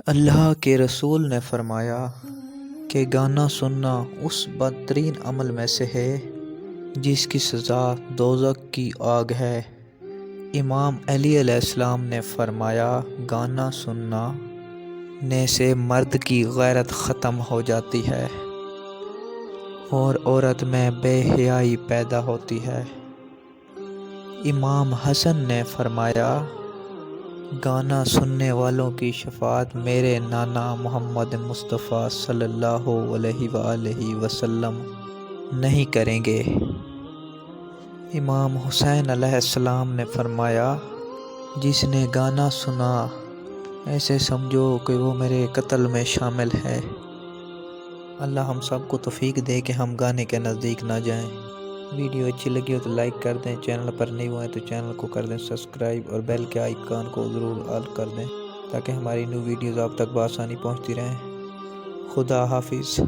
اللہ کے رسول نے فرمایا کہ گانا سننا اس بدترین عمل میں سے ہے جس کی سزا دوزخ کی آگ ہے۔ امام علی علیہ السلام نے فرمایا گانا سننے سے مرد کی غیرت ختم ہو جاتی ہے اور عورت میں بے حیائی پیدا ہوتی ہے۔ امام حسن نے فرمایا گانا سننے والوں کی شفاعت میرے نانا محمد مصطفیٰ صلی اللہ علیہ وآلہ وسلم نہیں کریں گے۔ امام حسین علیہ السلام نے فرمایا جس نے گانا سنا ایسے سمجھو کہ وہ میرے قتل میں شامل ہے۔ اللہ ہم سب کو توفیق دے کہ ہم گانے کے نزدیک نہ جائیں۔ ویڈیو اچھی لگی ہو تو لائک کر دیں، چینل پر نہیں ہوئے تو چینل کو کر دیں سبسکرائب اور بیل کے آئیکن کو ضرور آل کر دیں تاکہ ہماری نیو ویڈیوز آپ تک بآسانی پہنچتی رہیں۔ خدا حافظ۔